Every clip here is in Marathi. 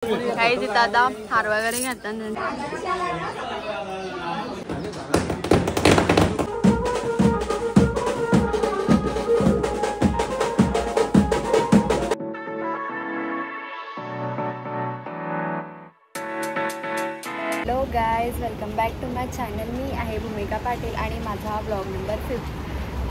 काही तिथं आता हार वगैरे घेतात. Hello guys, welcome back to my channel. मी आहे भूमिका पाटील आणि माझा ब्लॉग नंबर 5.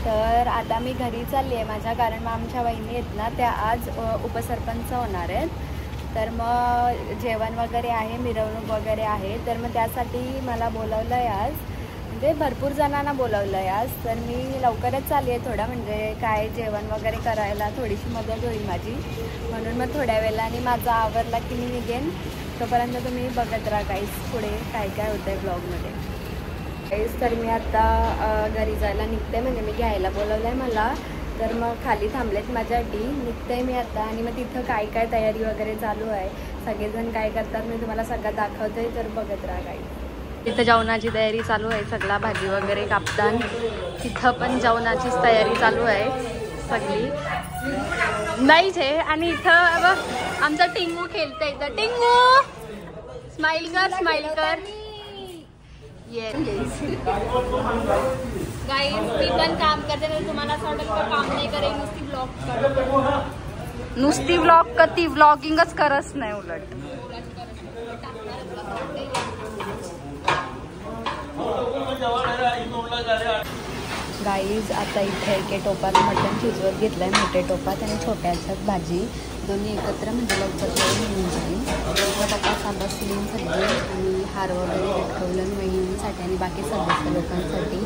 तर आता मी घरी चालली आहे माझ्या, कारण मग आमच्या वहिनी आहेत ना, त्या आज उपसरपंच होणार आहेत. तर मग जेवण वगैरे आहे, मिरवणूक वगैरे आहे. तर मग त्यासाठी मला बोलावलं आहे आज, म्हणजे भरपूर जणांना बोलावलं आहे आज. तर मी लवकरच चालली आहे थोडा, म्हणजे काय जेवण वगैरे करायला थोडीशी मदत होईल माझी, म्हणून मग थोड्या वेळाने माझा आवरला की मी निघेन. तोपर्यंत तुम्ही बघत राहा काहीच पुढे काय काय होतं आहे ब्लॉगमध्ये. काहीच तर मी आता घरी जायला निघते, म्हणजे मी घ्यायला बोलवलं आहे मला. तर मग खाली थांबलेत माझ्यासाठी, निघते मी आता. आणि मग तिथं काय काय तयारी वगैरे चालू आहे, सगळेजण काय करतात मी तुम्हाला सगळं दाखवते, तर बघत राहा काही. तिथं जेवणाची तयारी चालू आहे, सगळा भाजी वगैरे कापताना. तिथं पण जेवणाचीच तयारी चालू आहे सगळी. नाहीच आहे. आणि इथं बघ आमचा टिंगू खेळतंय. इथं टिंगू स्माइल कर, स्माइल कर. ये गाईज, मी पण काम करते, तर तुम्हाला असं वाटेल का काम नाही करेल, नुसती ब्लॉग कर. नुसती ब्लॉग का ती ब्लॉगिंगच करत नाही उलट. गाईज, आता इथे एके टोपात मटण शिजवत घेतलं आहे, मोठ्या टोपात, आणि छोट्या ह्याच्यात भाजी, दोन्ही एकत्र, म्हणजे लवकर मिळून जाईल. पप्पा साधा सिलिंग सगळे, आणि हार वगैरे लटकवलं वहिनींसाठी आणि बाकी सदस्य लोकांसाठी.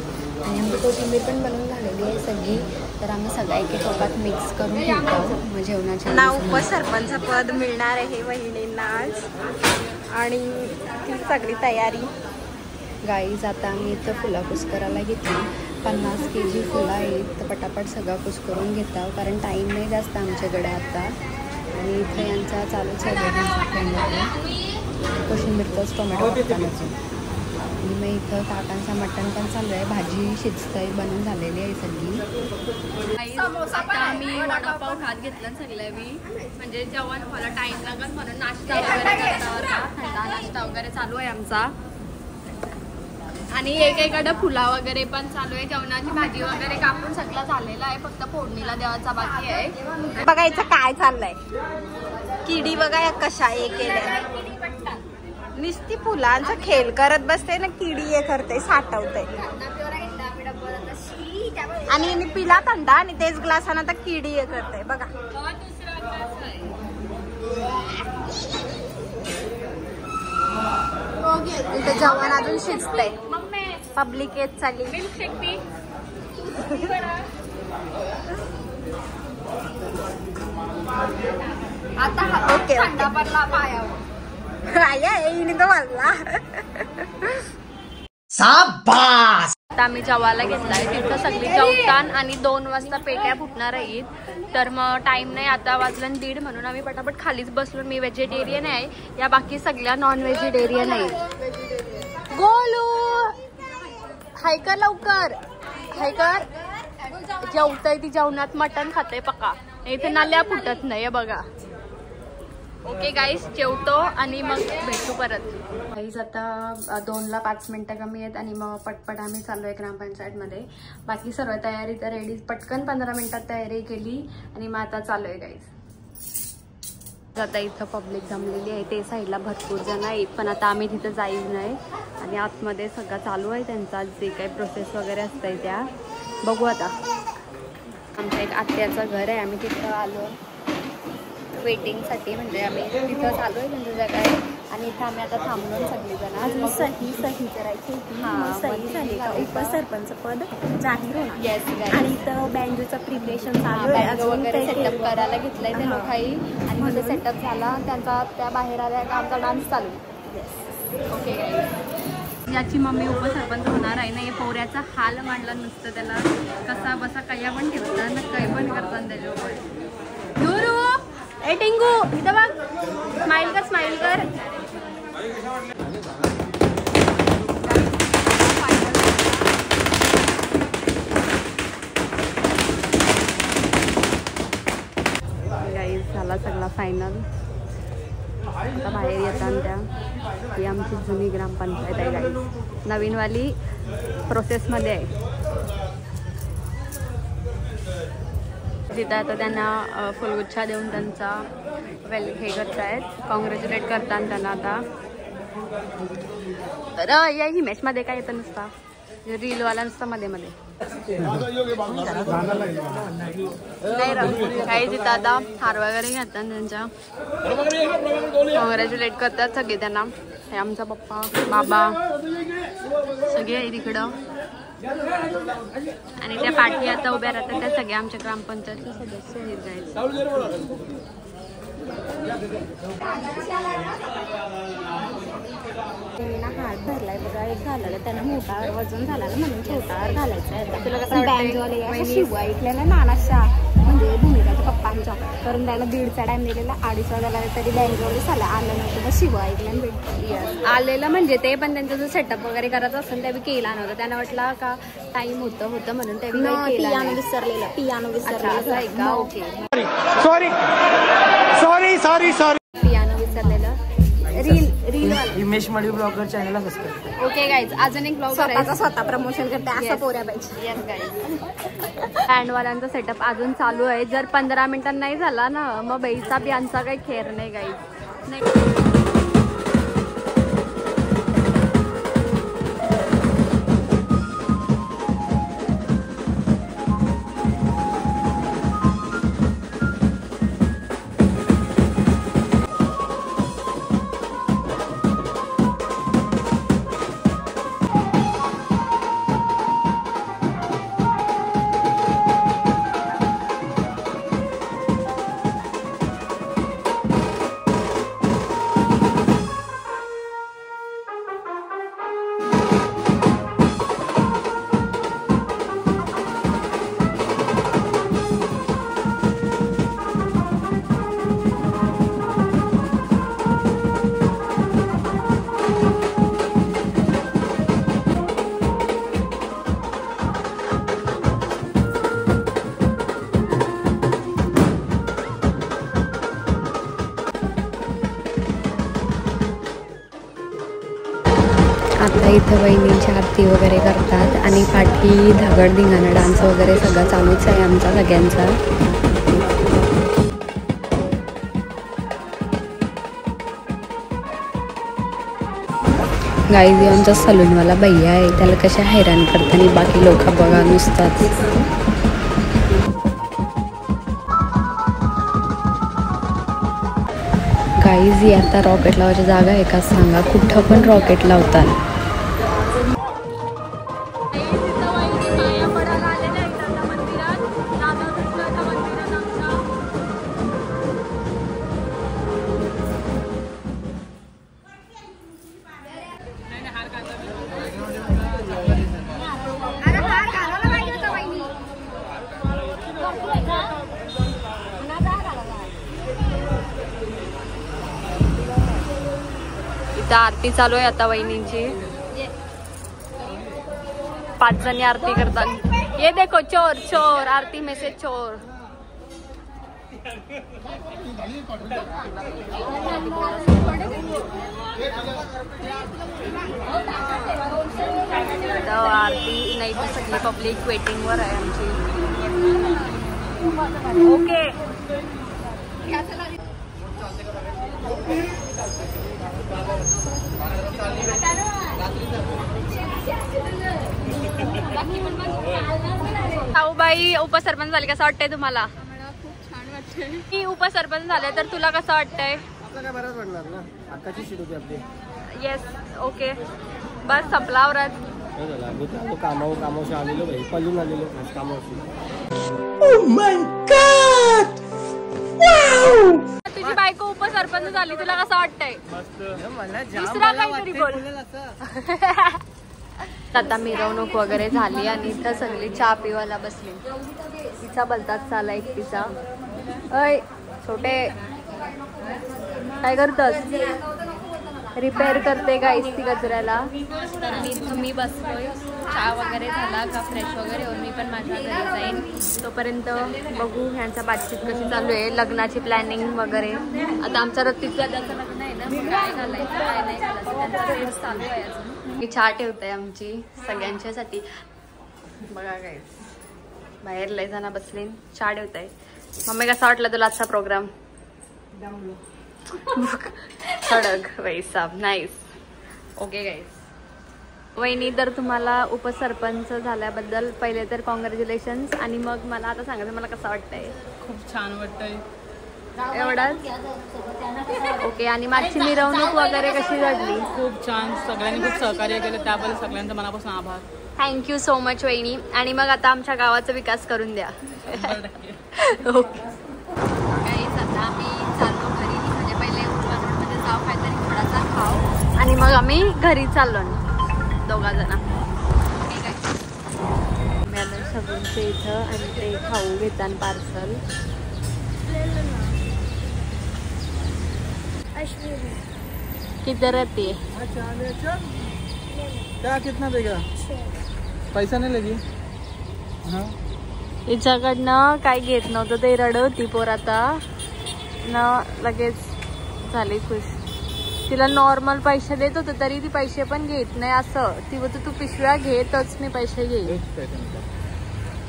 आणि आमची कोथिंबीर पण बनवून झालेली आहे सगळी. तर आम्ही सगळ्या एके टोपात मिक्स करून घेतो. मग जेवणाच्या ना उपसरपंच पद मिळणार आहे वहिनींना आज, आणि ती सगळी तयारी. गाईज, आता आम्ही इथं फुला कुस्करायला घेतली. 50 kg फुलं आहेत, तर पटापट सगळं कुस्करून घेत आहोत, कारण टाईम नाही जास्त आमच्याकडे आता. आणि इथं यांचा चालूच आहे कोशिंबीरचाच टोमॅटो टाकतानाचं. आणि मग इथं काकांचा मटण पण चालू आहे, भाजी शिजतंय, बनवून झालेली आहे सगळी. आता आम्ही वडापाव खात घेतलं सगळं मी, म्हणजे जेवण व्हायला टाईम लागत म्हणून नाश्ता वगैरे करतावर का थंडा नाश्ता वगैरे चालू आहे आमचा. आणि एकेकडे फुला वगैरे पण चालू आहे. जेवणाची भाजी वगैरे कापून सगळं झालेलं आहे, फक्त फोडणीला देवाचा बाकी आहे. बघायचं काय चाललंय. किडी बघा कशा हे केलंय, नुसती फुलांचा खेळ करत बसते ना, किडी हे करते, साठवते. आणि पिला थंडा आणि तेच ग्लासाना तर किडी हे करते बघा. इथं जेवण अजून शिजतंय, पब्लिक येत चालली. आता ओके थंडा पडला पायावर. आता आम्ही जेवायला घेतलाय, तिथं सगळी जेवतान आणि 2 वाजता पेट्या फुटणार आहेत. तर मग टाइम नाही, आता वाजलं 1:30, म्हणून आम्ही पटापट खालीच बसलो. मी व्हेजिटेरियन आहे, या बाकी सगळ्या नॉन व्हेजिटेरियन आहे. गोलू हाय का, लवकर हाय कर. जेवतय ती, जेवणात मटण खाते पक्का, इथे नाल्या फुटत नाही बघा. ओके गाईज, जेवतो आणि मग भेटू परत. गाईज, आता 2ला 5 मिनिटं कमी आहेत, आणि मग पटपट आम्ही चालू आहे ग्रामपंचायतमध्ये. बाकी सर्व तयारी तर रेडी, पटकन 15 मिनिटात तयारी केली, आणि मग आता चालू आहे गाईज. आता इथं पब्लिक जमलेली आहे, ते साईडला भरपूर जण आहेत, पण आता आम्ही तिथं जाईच नाही. आणि आतमध्ये सगळं चालू आहे त्यांचा जे काही प्रोसेस वगैरे असतंय त्या बघू. आता आमचं एक आत्याचं घर आहे, आम्ही तिथं आलो वेटिंगसाठी, म्हणजे आम्ही तिथं चालू आहे म्हणजे जगा आहे. आणि इथं आम्ही आता थांबलो सगळेजण. सही करायची होती, सही झाली का उपसरपंच पद जाहीर होणार. येस, आणि इथं बँजोचं प्रिपरेशन चालू आहे, बँजो वगैरे सेटअप करायला घेतलंय ते लोकांनी. आणि मध्ये सेटअप झाला त्यांचा, त्या बाहेर आल्या का आमचा डान्स चालू. ओके गाईज, याची मम्मी उपसरपंच होणार आहे ना. हे पोऱ्याचा हाल मांडला नुसतं, त्याला कसा बसा कया पण ठेवतात ना, काही पण करतात त्याच्यावर. गुरु ए टिंगू इथं बघ, स्माइल कर, स्माइल कर. गाईज, झाला सगळा फायनल. आता बाहेर येतात त्या. ही आमची जुनी ग्रामपंचायत आहे गाईज, नवीनवाली प्रोसेसमध्ये आहे. तिथं आता त्यांना फुलगुच्छा देऊन त्यांचा हे करतायत, कॉंग्रॅच्युलेट करतात त्यांना. आता तर या इमेजमध्ये काय येतं नुसता रीलवाला नुसतं मध्ये मध्ये नाही काही. तिथं आता हार वगैरे घेतात त्यांच्या, कॉंग्रॅच्युलेट करतात सगळे त्यांना. हे आमचा पप्पा बाबा सगळे आहे तिकडं, आणि त्या पाठी आता उभ्या राहतात त्या सगळ्या आमच्या ग्रामपंचायतचे सदस्य आहेत. हात भरलाय बघा, एक घालायला त्यांना मोठा वजन झाला ना म्हणून छोटा हार घालायचा आहे. तुला कसं बँजवाले शिव ऐकल्या ना नानाशा म्हणजे भूमिकाच्या पप्पांच्या, कारण त्याला 1:30चा टाइम दिलेला, 2:30 वाजायला तरी बँजवाले झाला आलं नव्हतं. मग शिव ऐकल्या आलेलं म्हणजे ते पण त्यांचा जो सेटअप वगैरे करत असेल ते केला नव्हता. त्यांना वाटलं का टाइम होतं म्हणून ते पियानो विसरलेला, पियानो विसरलेला. Okay sorry sorry sorry sorry. Piano विसरलेलं. रील हिमेश मळी ब्लॉगर चॅनलला सबस्क्राईब. ओके गाईज, अजून एक ब्लॉग स्वतः प्रमोशन करते असं पोऱ्या पाहिजे. येस गाईज, हँडवाल्यांचा सेटअप अजून चालू आहे. जर 15 मिनिटांत नाही झाला ना मग बाईचा बियांचा काही खेर नाही गाईज. नाही आता इथं वहिनींची आरती वगैरे करतात आणि पाठी धागड धिंगाणा डान्स वगैरे सगळं चालूच आहे आमचा सगळ्यांचा. गाईज आमचा सलूनवाला भैया आहे, त्याला कशा हैराण करताना बाकी लोक बघा नुसतात. गाईज आता रॉकेट लावायची जागा आहे का सांगा, कुठं पण रॉकेट लावतात. इथं आरती चालू आहे आता वहिनींची. 5 जणी आरती करतात. ये देखो चोर चोर, आरती में से चोर. आरती नाही तर सगळी पब्लिक वेटिंग वर आहे आमची. ओके बाई उपसरपंच झाली, कसं वाटतंय तुम्हाला? खूप छान वाटतंय. मी उपसरपंच झाले तर तुला कसं वाटतंय? आपलं काय बरंच वाटणार ना, आताची सीट होती आपली. येस ओके बस संपलावरच. कामावशी आलेलो भाई, पळून आलेलो कामावशी. तुझी बायको उपसरपंच झाली, तुला कसं वाटतंय? दुसरा काहीतरी बोल. आता मिरवणूक वगैरे झाली आणि इथं सगळी चहा पिवायला बसली. तिचा बलतात चाला एकटीचा. अय छोटे काय करतस? रिपेअर करते गाईस ती गजऱ्याला. मी बसलोय, चहा वगैरे झाला का फ्रेश वगैरे होऊन मी पण माझ्या घरी जाईन. तोपर्यंत बघू ह्यांचा बातचीत कशी चालू आहे, लग्नाची प्लॅनिंग वगैरे. आता आमचं रत्तीचं दादाचं लग्न आहे ना, मग काय घालायचं काय नाही घालायचं त्यांचं तेच चालू आहे अजून. ही चहा ठेवते आमची सगळ्यांच्यासाठी. बघा काय बाहेर लय जण बसले, चहा ठेवत आहे. मम्मी कसा वाटला तुला आजचा प्रोग्राम? सडक वैसाब नाईस. ओके गाईस. वहिनी तर तुम्हाला उपसरपंच झाल्याबद्दल पहिले तर कॉंग्रॅच्युलेशन्स. आणि मग मला आता सांगायचं मला कसं वाटतंय? खूप छान वाटतंय. एवढाच ओके. आणि मागची मिरवणूक वगैरे कशी घडली? खूप छान, सगळ्यांनी खूप सहकार्य केलं त्याबद्दल सगळ्यांचं मनापासून आभार. थँक्यू सो मच वहिनी. आणि मग आता आमच्या गावाचा विकास करून द्या. ओके गाईस आता आम्ही चाललो घरी. म्हणजे पहिले उपसरपंचमध्ये जाऊ काहीतरी थोडासा खाऊ आणि मग आम्ही घरी चाललो दोघा जण. ठीक आहे. मी आलो सगळ्यांच्या इथं आणि ते खाऊ घेताना पार्सल. किती रहती है? क्या कितना देगा? पैसा नाही लगी. हाँ हिच्याकडनं काय घेत नव्हतं ते रडवती पोर. आता न लगेच झाली खुश. तिला नॉर्मल पैसे देत होते तरी ती पैसे पण घेत नाही. असं ती बोलते तू पिशव्या घेतच मी पैसे घेईन.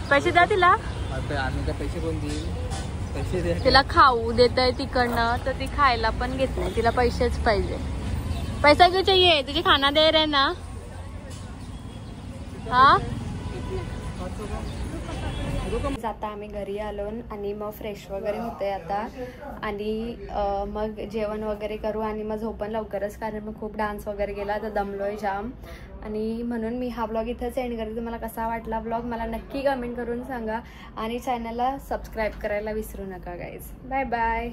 पैसे द्या तिला. आम्ही काय पैसे कोण देईल? पैसे द्या. तिला खाऊ देत आहे तिकडनं तर ती खायला पण घेत नाही. तिला पैसेच पाहिजे. पैसा क्यों चाहिए? तुझे खाना दे रहे ना. हा आता आम्ही घरी आलो आणि मग फ्रेश वगैरे होते आता. आणि मग जेवण वगैरे करू आणि मग झोपण लवकरच, कारण मग खूप डान्स वगैरे केला तर दमलोय जाम. आणि म्हणून मी हा ब्लॉग इथंच एंड करते. तुम्हाला कसा वाटला ब्लॉग मला नक्की कमेंट करून सांगा. आणि चॅनलला सबस्क्राईब करायला विसरू नका गाईज. Bye bye.